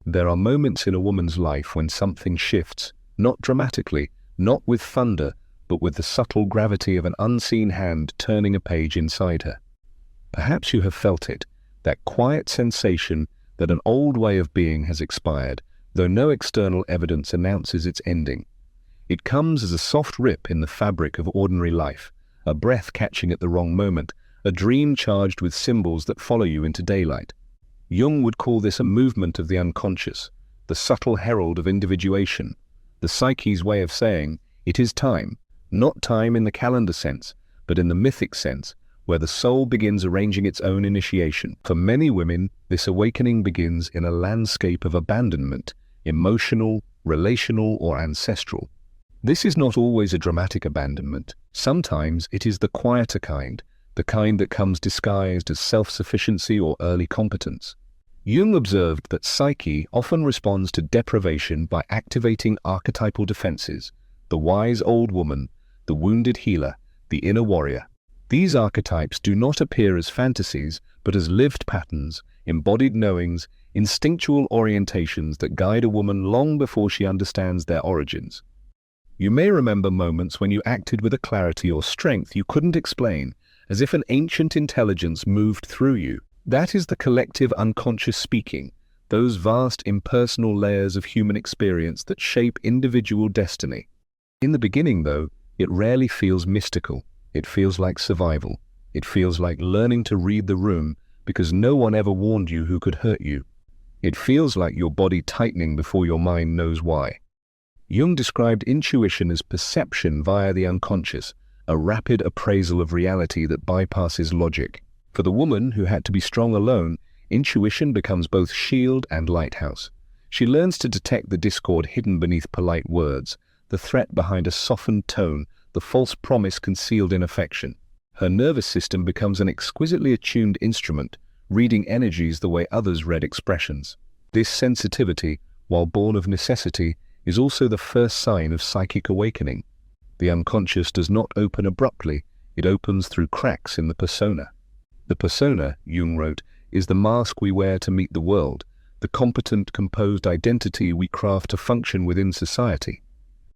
There are moments in a woman's life when something shifts, not dramatically, not with thunder, but with the subtle gravity of an unseen hand turning a page inside her. Perhaps you have felt it, that quiet sensation that an old way of being has expired, though no external evidence announces its ending. It comes as a soft rip in the fabric of ordinary life, a breath catching at the wrong moment, a dream charged with symbols that follow you into daylight. Jung would call this a movement of the unconscious, the subtle herald of individuation, the psyche's way of saying, it is time, not time in the calendar sense, but in the mythic sense, where the soul begins arranging its own initiation. For many women, this awakening begins in a landscape of abandonment, emotional, relational, or ancestral. This is not always a dramatic abandonment. Sometimes it is the quieter kind, the kind that comes disguised as self-sufficiency or early competence. Jung observed that psyche often responds to deprivation by activating archetypal defenses, the wise old woman, the wounded healer, the inner warrior. These archetypes do not appear as fantasies, but as lived patterns, embodied knowings, instinctual orientations that guide a woman long before she understands their origins. You may remember moments when you acted with a clarity or strength you couldn't explain, as if an ancient intelligence moved through you. That is the collective unconscious speaking, those vast impersonal layers of human experience that shape individual destiny. In the beginning, though, it rarely feels mystical. It feels like survival. It feels like learning to read the room because no one ever warned you who could hurt you. It feels like your body tightening before your mind knows why. Jung described intuition as perception via the unconscious, a rapid appraisal of reality that bypasses logic. For the woman who had to be strong alone, intuition becomes both shield and lighthouse. She learns to detect the discord hidden beneath polite words, the threat behind a softened tone, the false promise concealed in affection. Her nervous system becomes an exquisitely attuned instrument, reading energies the way others read expressions. This sensitivity, while born of necessity, is also the first sign of psychic awakening. The unconscious does not open abruptly, it opens through cracks in the persona. The persona, Jung wrote, is the mask we wear to meet the world, the competent, composed identity we craft to function within society.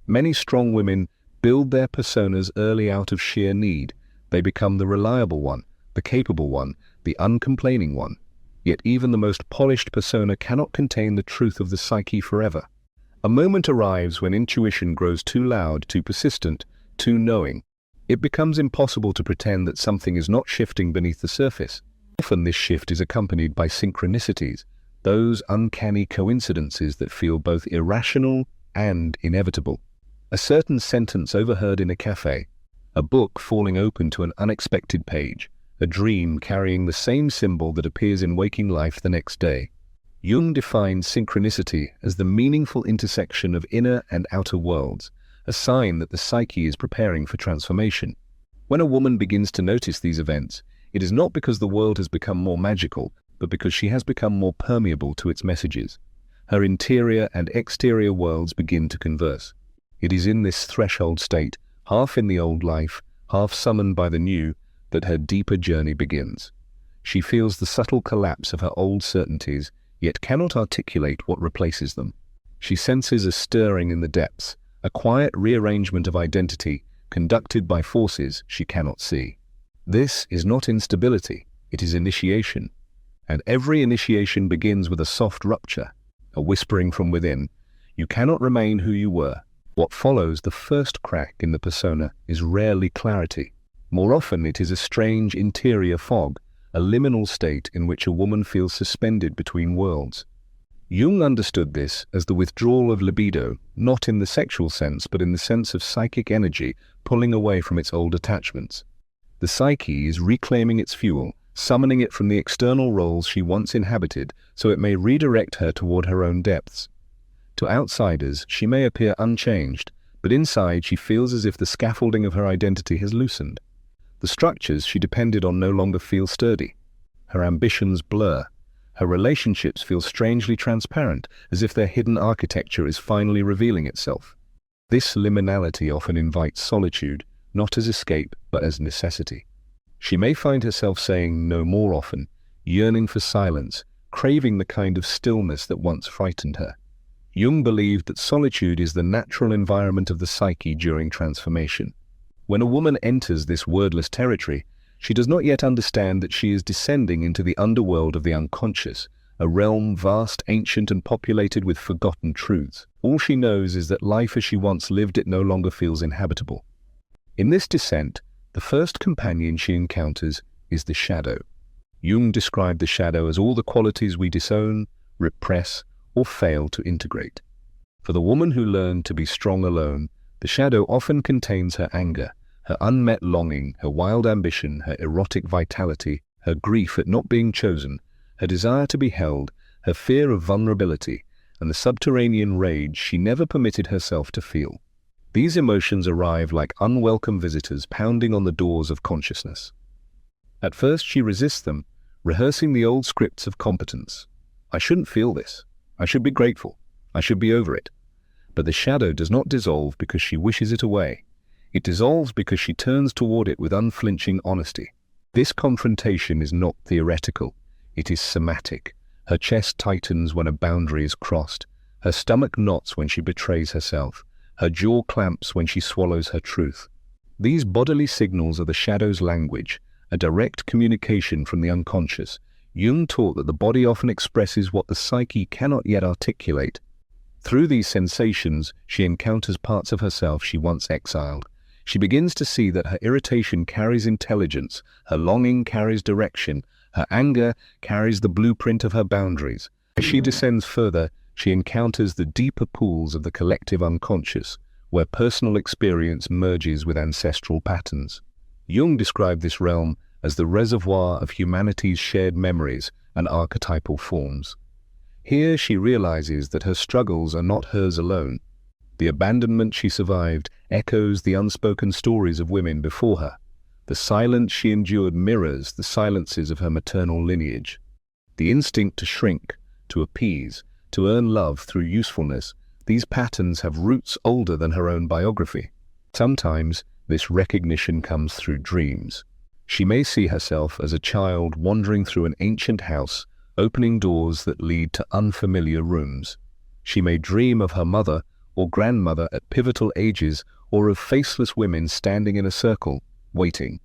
Many strong women build their personas early out of sheer need. They become the reliable one, the capable one, the uncomplaining one. Yet even the most polished persona cannot contain the truth of the psyche forever. A moment arrives when intuition grows too loud, too persistent, too knowing. It becomes impossible to pretend that something is not shifting beneath the surface. Often this shift is accompanied by synchronicities, those uncanny coincidences that feel both irrational and inevitable. A certain sentence overheard in a cafe, a book falling open to an unexpected page, a dream carrying the same symbol that appears in waking life the next day. Jung defined synchronicity as the meaningful intersection of inner and outer worlds, a sign that the psyche is preparing for transformation. When a woman begins to notice these events, it is not because the world has become more magical, but because she has become more permeable to its messages. Her interior and exterior worlds begin to converse. It is in this threshold state, half in the old life, half summoned by the new, that her deeper journey begins. She feels the subtle collapse of her old certainties, yet cannot articulate what replaces them. She senses a stirring in the depths, a quiet rearrangement of identity conducted by forces she cannot see. This is not instability, it is initiation. And every initiation begins with a soft rupture, a whispering from within. You cannot remain who you were. What follows the first crack in the persona is rarely clarity. More often it is a strange interior fog, a liminal state in which a woman feels suspended between worlds. Jung understood this as the withdrawal of libido, not in the sexual sense, but in the sense of psychic energy pulling away from its old attachments. The psyche is reclaiming its fuel, summoning it from the external roles she once inhabited so it may redirect her toward her own depths. To outsiders, she may appear unchanged, but inside she feels as if the scaffolding of her identity has loosened. The structures she depended on no longer feel sturdy. Her ambitions blur. Her relationships feel strangely transparent, as if their hidden architecture is finally revealing itself. This liminality often invites solitude, not as escape, but as necessity. She may find herself saying no more often, yearning for silence, craving the kind of stillness that once frightened her. Jung believed that solitude is the natural environment of the psyche during transformation. When a woman enters this wordless territory, she does not yet understand that she is descending into the underworld of the unconscious, a realm vast, ancient, and populated with forgotten truths. All she knows is that life as she once lived it no longer feels inhabitable. In this descent, the first companion she encounters is the shadow. Jung described the shadow as all the qualities we disown, repress, or fail to integrate. For the woman who learned to be strong alone, the shadow often contains her anger, her unmet longing, her wild ambition, her erotic vitality, her grief at not being chosen, her desire to be held, her fear of vulnerability, and the subterranean rage she never permitted herself to feel. These emotions arrive like unwelcome visitors pounding on the doors of consciousness. At first she resists them, rehearsing the old scripts of competence. I shouldn't feel this. I should be grateful. I should be over it. But the shadow does not dissolve because she wishes it away. It dissolves because she turns toward it with unflinching honesty. This confrontation is not theoretical. It is somatic. Her chest tightens when a boundary is crossed. Her stomach knots when she betrays herself. Her jaw clamps when she swallows her truth. These bodily signals are the shadow's language, a direct communication from the unconscious. Jung taught that the body often expresses what the psyche cannot yet articulate. Through these sensations, she encounters parts of herself she once exiled. She begins to see that her irritation carries intelligence, her longing carries direction, her anger carries the blueprint of her boundaries. As she descends further, she encounters the deeper pools of the collective unconscious, where personal experience merges with ancestral patterns. Jung described this realm as the reservoir of humanity's shared memories and archetypal forms. Here she realizes that her struggles are not hers alone. The abandonment she survived echoes the unspoken stories of women before her. The silence she endured mirrors the silences of her maternal lineage. The instinct to shrink, to appease, to earn love through usefulness, these patterns have roots older than her own biography. Sometimes this recognition comes through dreams. She may see herself as a child wandering through an ancient house, opening doors that lead to unfamiliar rooms. She may dream of her mother or grandmother at pivotal ages, or of faceless women standing in a circle, waiting.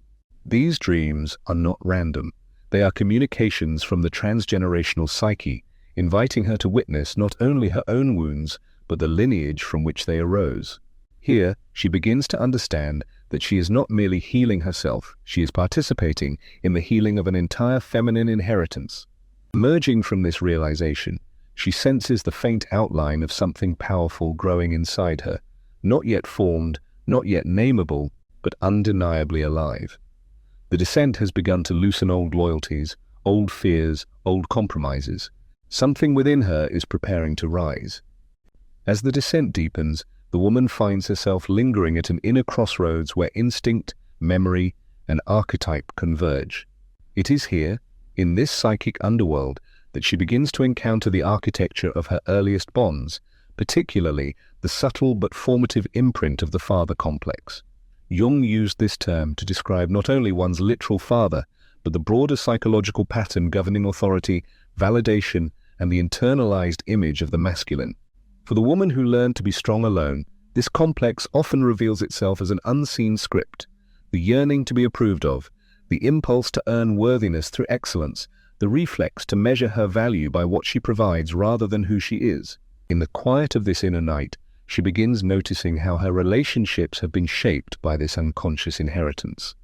These dreams are not random. They are communications from the transgenerational psyche, inviting her to witness not only her own wounds, but the lineage from which they arose. Here, she begins to understand that she is not merely healing herself, she is participating in the healing of an entire feminine inheritance. Emerging from this realization, she senses the faint outline of something powerful growing inside her, not yet formed, not yet nameable, but undeniably alive. The descent has begun to loosen old loyalties, old fears, old compromises. Something within her is preparing to rise. As the descent deepens, the woman finds herself lingering at an inner crossroads where instinct, memory, and archetype converge. It is here, in this psychic underworld, that she begins to encounter the architecture of her earliest bonds, particularly the subtle but formative imprint of the father complex. Jung used this term to describe not only one's literal father, but the broader psychological pattern governing authority, validation, and the internalized image of the masculine. For the woman who learned to be strong alone, this complex often reveals itself as an unseen script, the yearning to be approved of, the impulse to earn worthiness through excellence, the reflex to measure her value by what she provides rather than who she is. In the quiet of this inner night, she begins noticing how her relationships have been shaped by this unconscious inheritance.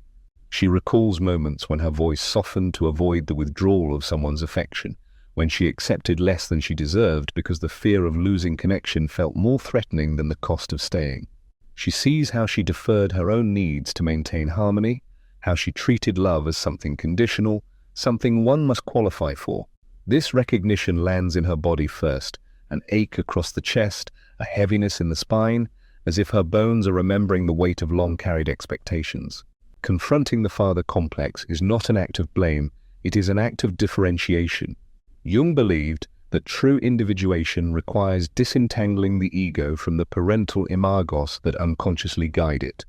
She recalls moments when her voice softened to avoid the withdrawal of someone's affection, when she accepted less than she deserved because the fear of losing connection felt more threatening than the cost of staying. She sees how she deferred her own needs to maintain harmony, how she treated love as something conditional, something one must qualify for. This recognition lands in her body first, an ache across the chest, a heaviness in the spine, as if her bones are remembering the weight of long-carried expectations. Confronting the father complex is not an act of blame, it is an act of differentiation. Jung believed that true individuation requires disentangling the ego from the parental imagos that unconsciously guide it.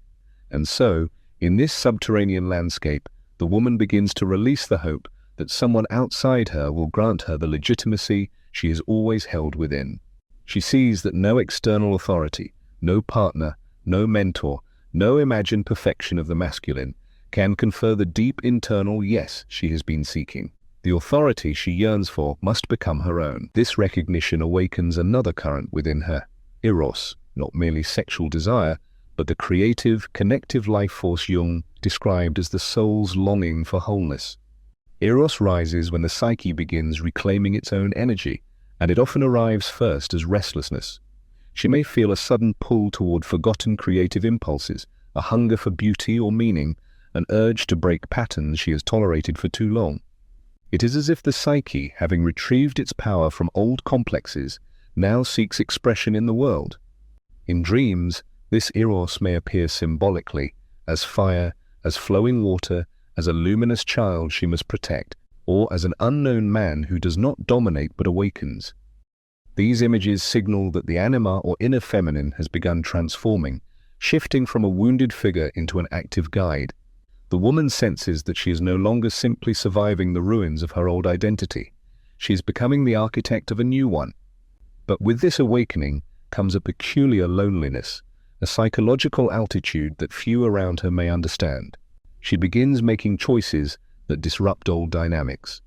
And so, in this subterranean landscape, the woman begins to release the hope that someone outside her will grant her the legitimacy she has always held within. She sees that no external authority, no partner, no mentor, no imagined perfection of the masculine can confer the deep internal yes she has been seeking. The authority she yearns for must become her own. This recognition awakens another current within her, eros, not merely sexual desire, but the creative, connective life force Jung described as the soul's longing for wholeness. Eros rises when the psyche begins reclaiming its own energy, and it often arrives first as restlessness. She may feel a sudden pull toward forgotten creative impulses, a hunger for beauty or meaning, an urge to break patterns she has tolerated for too long. It is as if the psyche, having retrieved its power from old complexes, now seeks expression in the world. In dreams, this eros may appear symbolically, as fire, as flowing water, as a luminous child she must protect, or as an unknown man who does not dominate but awakens. These images signal that the anima or inner feminine has begun transforming, shifting from a wounded figure into an active guide. The woman senses that she is no longer simply surviving the ruins of her old identity. She is becoming the architect of a new one. But with this awakening comes a peculiar loneliness, a psychological altitude that few around her may understand. She begins making choices that disrupt old dynamics.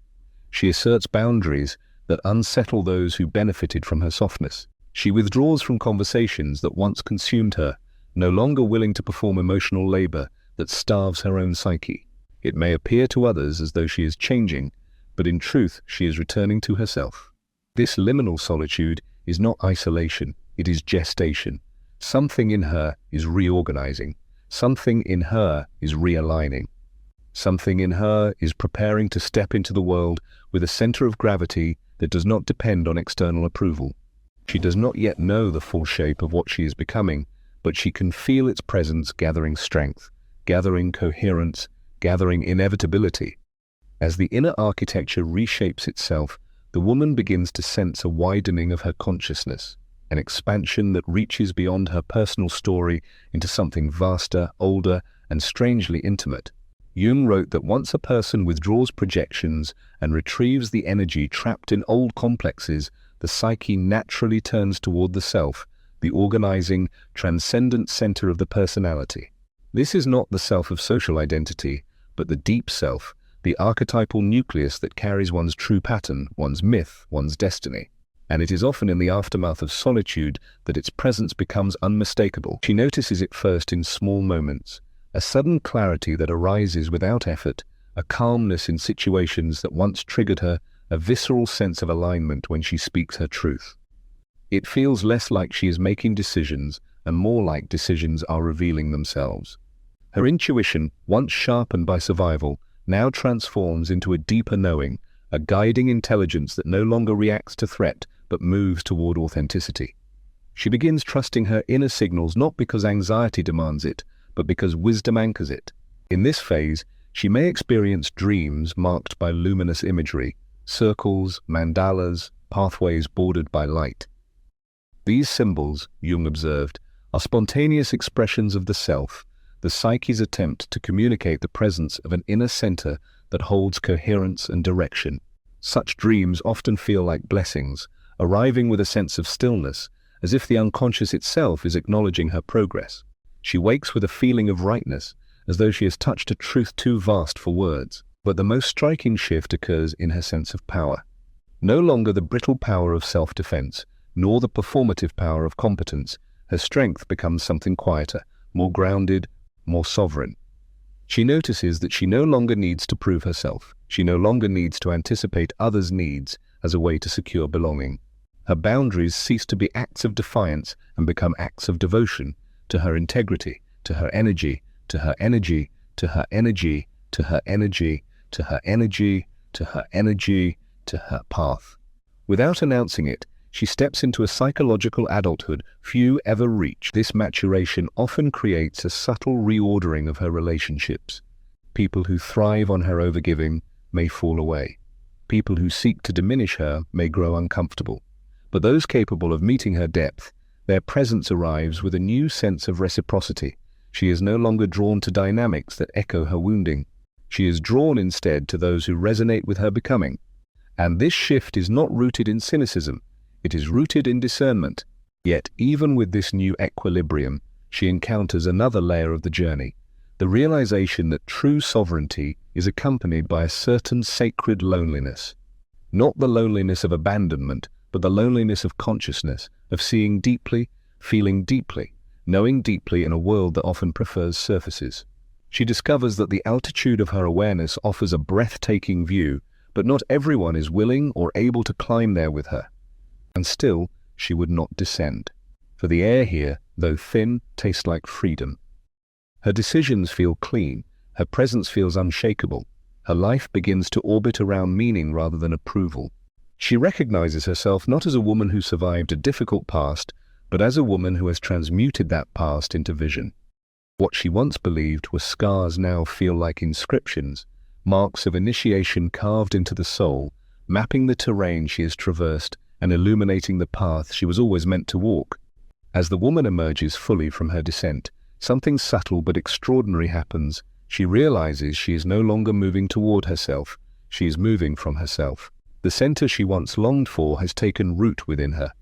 She asserts boundaries that unsettle those who benefited from her softness. She withdraws from conversations that once consumed her, no longer willing to perform emotional labor that starves her own psyche. It may appear to others as though she is changing, but in truth she is returning to herself. This liminal solitude is not isolation, it is gestation. Something in her is reorganizing. Something in her is realigning. Something in her is preparing to step into the world with a center of gravity that does not depend on external approval. She does not yet know the full shape of what she is becoming, but she can feel its presence gathering strength, gathering coherence, gathering inevitability. As the inner architecture reshapes itself, the woman begins to sense a widening of her consciousness, an expansion that reaches beyond her personal story into something vaster, older, and strangely intimate. Jung wrote that once a person withdraws projections and retrieves the energy trapped in old complexes, the psyche naturally turns toward the self, the organizing, transcendent center of the personality. This is not the self of social identity, but the deep self, the archetypal nucleus that carries one's true pattern, one's myth, one's destiny. And it is often in the aftermath of solitude that its presence becomes unmistakable. She notices it first in small moments, a sudden clarity that arises without effort, a calmness in situations that once triggered her, a visceral sense of alignment when she speaks her truth. It feels less like she is making decisions and more like decisions are revealing themselves. Her intuition, once sharpened by survival, now transforms into a deeper knowing, a guiding intelligence that no longer reacts to threat but moves toward authenticity. She begins trusting her inner signals not because anxiety demands it, but because wisdom anchors it. In this phase, she may experience dreams marked by luminous imagery, circles, mandalas, pathways bordered by light. These symbols, Jung observed, are spontaneous expressions of the self, the psyche's attempt to communicate the presence of an inner center that holds coherence and direction. Such dreams often feel like blessings, arriving with a sense of stillness, as if the unconscious itself is acknowledging her progress. She wakes with a feeling of rightness, as though she has touched a truth too vast for words. But the most striking shift occurs in her sense of power. No longer the brittle power of self-defense, nor the performative power of competence, her strength becomes something quieter, more grounded, more sovereign. She notices that she no longer needs to prove herself. She no longer needs to anticipate others' needs as a way to secure belonging. Her boundaries cease to be acts of defiance and become acts of devotion to her integrity, to her energy, to her energy, to her energy, to her energy, to her energy, to her energy, to her path. Without announcing it, she steps into a psychological adulthood few ever reach. This maturation often creates a subtle reordering of her relationships. People who thrive on her overgiving may fall away. People who seek to diminish her may grow uncomfortable. But those capable of meeting her depth, their presence arrives with a new sense of reciprocity. She is no longer drawn to dynamics that echo her wounding. She is drawn instead to those who resonate with her becoming. And this shift is not rooted in cynicism, it is rooted in discernment. Yet, even with this new equilibrium, she encounters another layer of the journey, the realization that true sovereignty is accompanied by a certain sacred loneliness. Not the loneliness of abandonment, but the loneliness of consciousness, of seeing deeply, feeling deeply, knowing deeply in a world that often prefers surfaces. She discovers that the altitude of her awareness offers a breathtaking view, but not everyone is willing or able to climb there with her. And still, she would not descend. For the air here, though thin, tastes like freedom. Her decisions feel clean, her presence feels unshakable, her life begins to orbit around meaning rather than approval. She recognizes herself not as a woman who survived a difficult past, but as a woman who has transmuted that past into vision. What she once believed were scars now feel like inscriptions, marks of initiation carved into the soul, mapping the terrain she has traversed and illuminating the path she was always meant to walk. As the woman emerges fully from her descent, something subtle but extraordinary happens. She realizes she is no longer moving toward herself, she is moving from herself. The center she once longed for has taken root within her.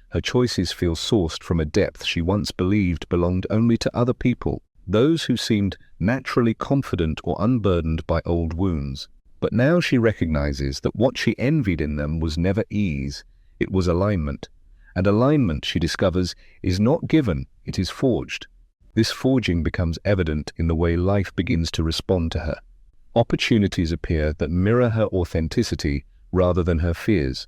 Her choices feel sourced from a depth she once believed belonged only to other people, those who seemed naturally confident or unburdened by old wounds. But now she recognizes that what she envied in them was never ease, it was alignment. And alignment, she discovers, is not given, it is forged. This forging becomes evident in the way life begins to respond to her. Opportunities appear that mirror her authenticity rather than her fears.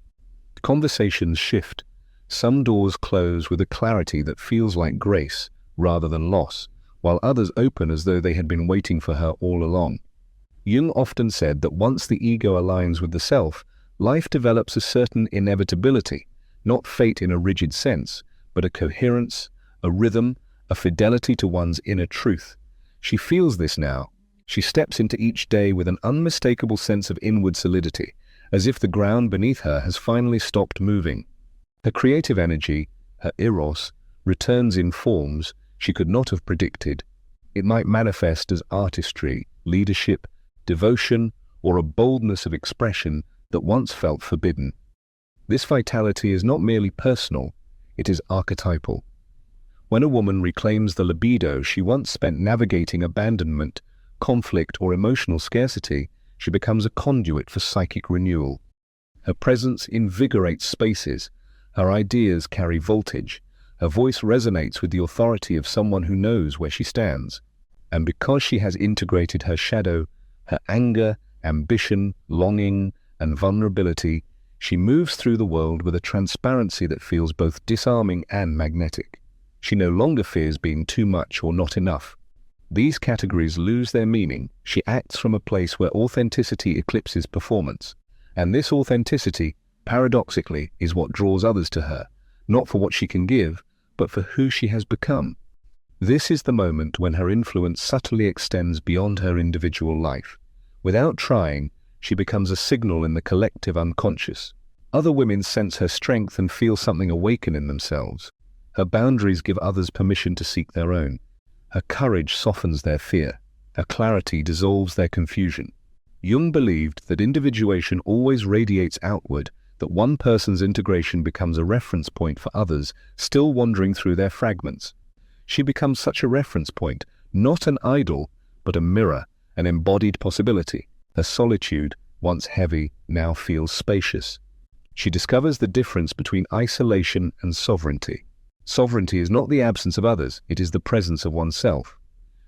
Conversations shift. Some doors close with a clarity that feels like grace rather than loss, while others open as though they had been waiting for her all along. Jung often said that once the ego aligns with the self, life develops a certain inevitability, not fate in a rigid sense, but a coherence, a rhythm, a fidelity to one's inner truth. She feels this now. She steps into each day with an unmistakable sense of inward solidity, as if the ground beneath her has finally stopped moving. Her creative energy, her eros, returns in forms she could not have predicted. It might manifest as artistry, leadership, devotion, or a boldness of expression that once felt forbidden. This vitality is not merely personal, it is archetypal. When a woman reclaims the libido she once spent navigating abandonment, conflict, or emotional scarcity, she becomes a conduit for psychic renewal. Her presence invigorates spaces, her ideas carry voltage, her voice resonates with the authority of someone who knows where she stands. And because she has integrated her shadow, her anger, ambition, longing, and vulnerability, she moves through the world with a transparency that feels both disarming and magnetic. She no longer fears being too much or not enough. These categories lose their meaning. She acts from a place where authenticity eclipses performance. And this authenticity, paradoxically, is what draws others to her, not for what she can give, but for who she has become. This is the moment when her influence subtly extends beyond her individual life. Without trying, she becomes a signal in the collective unconscious. Other women sense her strength and feel something awaken in themselves. Her boundaries give others permission to seek their own. Her courage softens their fear. Her clarity dissolves their confusion. Jung believed that individuation always radiates outward, that one person's integration becomes a reference point for others still wandering through their fragments. She becomes such a reference point, not an idol, but a mirror, an embodied possibility. Her solitude, once heavy, now feels spacious. She discovers the difference between isolation and sovereignty. Sovereignty is not the absence of others, it is the presence of oneself.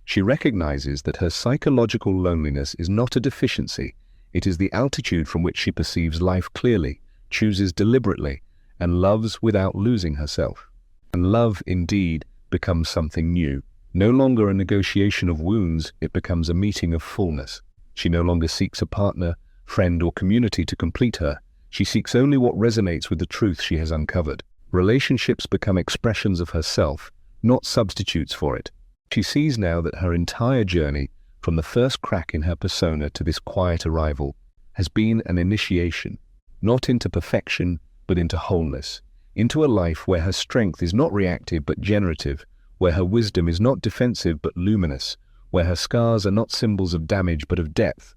She recognizes that her psychological loneliness is not a deficiency, it is the altitude from which she perceives life clearly, chooses deliberately, and loves without losing herself. And love, indeed, becomes something new. No longer a negotiation of wounds, it becomes a meeting of fullness. She no longer seeks a partner, friend, or community to complete her. She seeks only what resonates with the truth she has uncovered. Relationships become expressions of herself, not substitutes for it. She sees now that her entire journey, from the first crack in her persona to this quiet arrival, has been an initiation, not into perfection, but into wholeness, into a life where her strength is not reactive but generative, where her wisdom is not defensive but luminous, where her scars are not symbols of damage but of depth.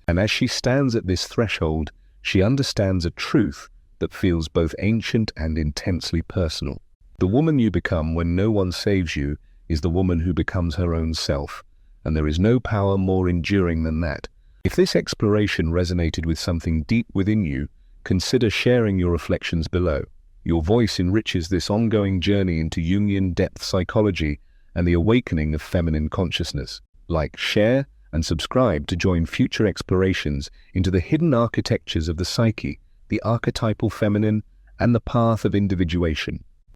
And as she stands at this threshold, she understands a truth that feels both ancient and intensely personal. The woman you become when no one saves you is the woman who becomes her own self, and there is no power more enduring than that. If this exploration resonated with something deep within you, consider sharing your reflections below. Your voice enriches this ongoing journey into Jungian depth psychology and the awakening of feminine consciousness. Like, share, and subscribe to join future explorations into the hidden architectures of the psyche, the archetypal feminine, and the path of individuation.